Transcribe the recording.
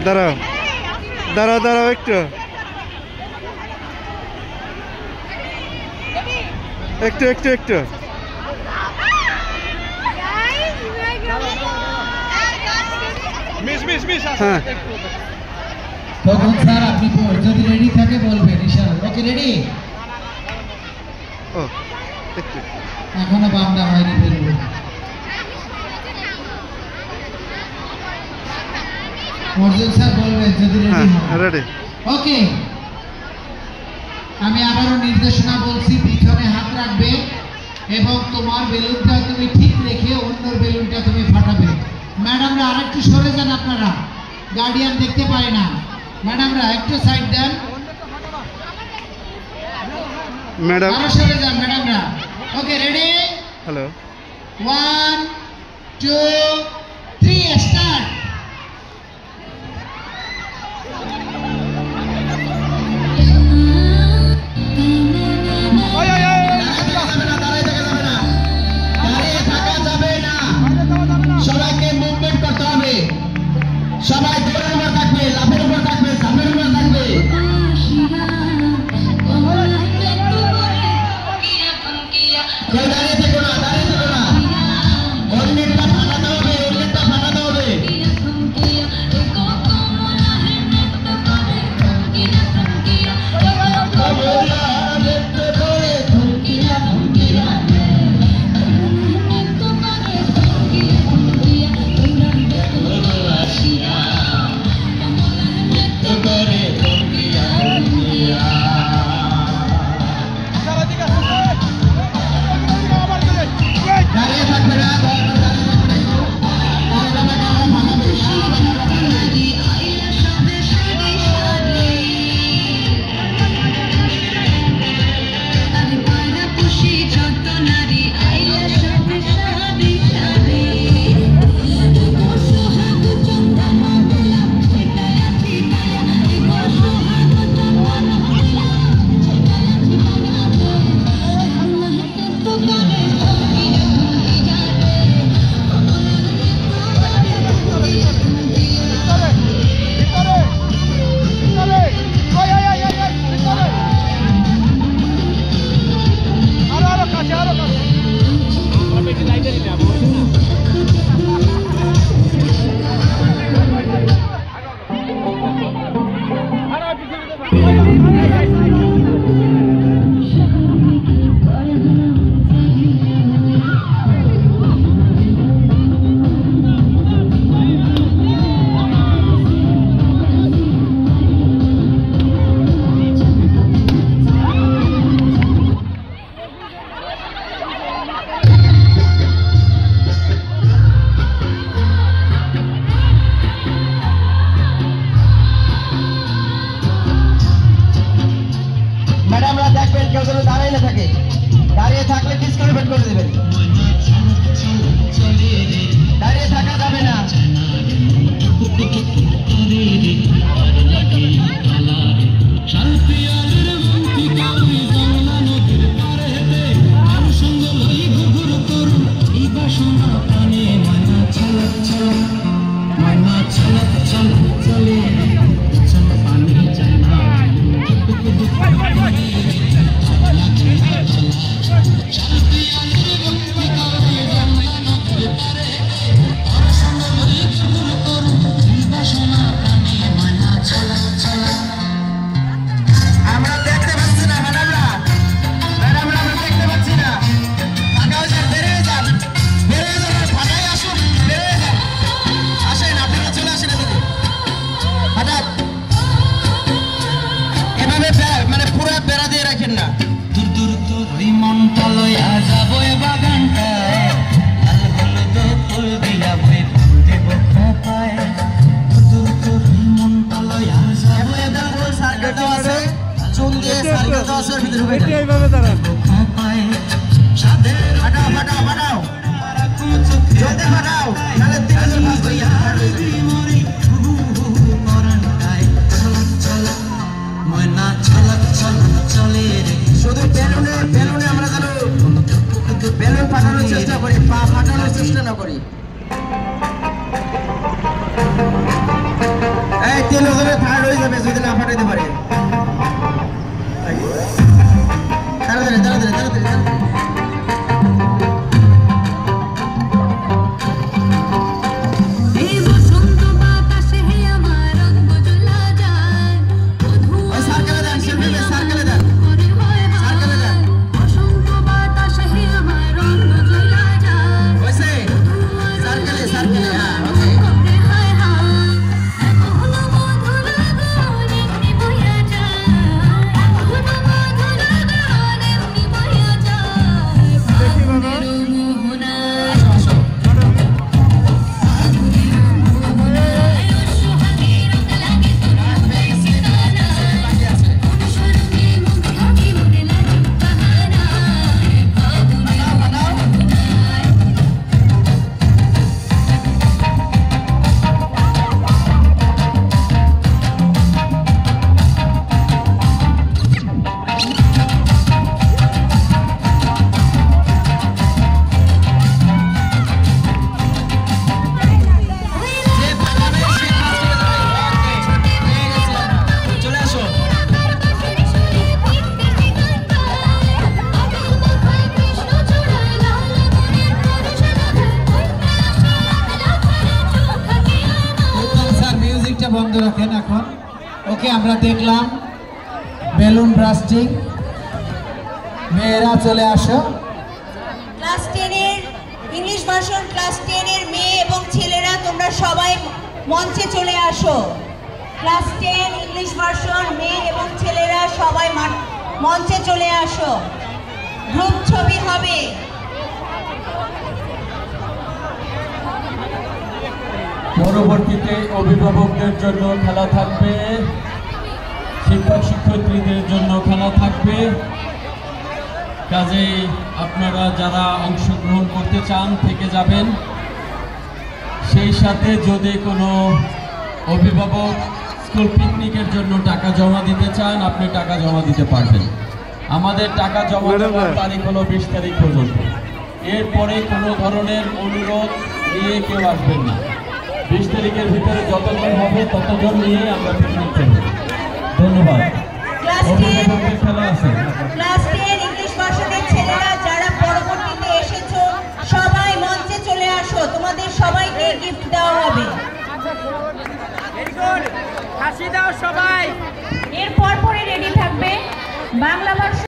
দাঁড়াও দাঁড়াও দাঁড়াও একটু একটু একটু একটু হ্যাঁ তখন স্যার আপনি যদি রেডি থাকে বলবেন ইশারা ওকে রেডি ও একটু এখনো বামটা হয়নি ফেলবো অর্জুন স্যার বলবেন যদি রেডি হ্যাঁ হয় রেডি ওকে আমি আবারও নির্দেশনা বলছি পিছনে হাত রাখবে এবং তোমার বেলুনটা তুমি ঠিক রেখে অন্য বেলুনটা তুমি ফাটাবে ম্যাডামরা আরেকটু সরে যান আপনারা গার্ডিয়ান দেখতে পায় না ম্যাডামরা একটু সাইড দেন ম্যাডাম আরো সরে যান ম্যাডামরা ওকে রেডি হ্যালো 1 2 3 স্টার্ট সবাইকে মুভমেন্ট করতে হবে সবাই দৌড়ের উপর থাকবে লাফের উপর থাকবে সামনের উপর থাকবে কেউ দাঁড়িয়ে থেকো না অন্যেরটা ফাটাতে হবে এইভাবে দাঁড়ান শুধু বেলুনে আমরা যেন বেলুন ফাটানোর চেষ্টা করি, পা ফাটানোর চেষ্টা না করি। দ্বিতীয় লোক হবে, থার্ড হয়ে যাবে যদি না ফাটাইতে পারে। তাড়াতাড়ি তাড়াতাড়ি তাড়াতাড়ি তাড়াতাড়ি। বন্ধ রাখেন এখন। ওকে, আমরা দেখলাম বেলুন ব্রাস্টিং। মেয়েরা চলে আসো। ক্লাস 10 এর ইংলিশ ভার্সন, ক্লাস 10 এর মেয়ে এবং ছেলেরা তোমরা সবাই মঞ্চে চলে আসো। ক্লাস 10 ইংলিশ ভার্সন মেয়ে এবং ছেলেরা সবাই মঞ্চে চলে আসো। গ্রুপ ছবি হবে। পরবর্তীতে অভিভাবকদের জন্য খেলা থাকবে, শিক্ষক শিক্ষয়িত্রীদের জন্য খেলা থাকবে। কাজেই আপনারা যারা অংশগ্রহণ করতে চান থেকে যাবেন। সেই সাথে যদি কোনো অভিভাবক স্কুল পিকনিকের জন্য টাকা জমা দিতে চান, আপনি টাকা জমা দিতে পারবেন। আমাদের টাকা জমা দেওয়ার তারিখ হলো 20 তারিখ পর্যন্ত। এরপরে কোনো ধরনের অনুরোধ নিয়ে কেউ আসবেন না। 20 তারিখের ভিতরে যতজন হবে ততজন নিয়ে আমরা পিকনিক করব। ধন্যবাদ। অভিভাবকদের খেলা আছে। ক্লাস 10 ইংলিশ ভার্সনের ছেলেরা যারা পরবর্তীতে এসেছো সবাই মঞ্চে চলে আসো। তোমাদের সবাইকে গিফট দেওয়া হবে। হাসি দাও সবাই। এর পরে রেডি থাকবে বাংলা ভার্সন।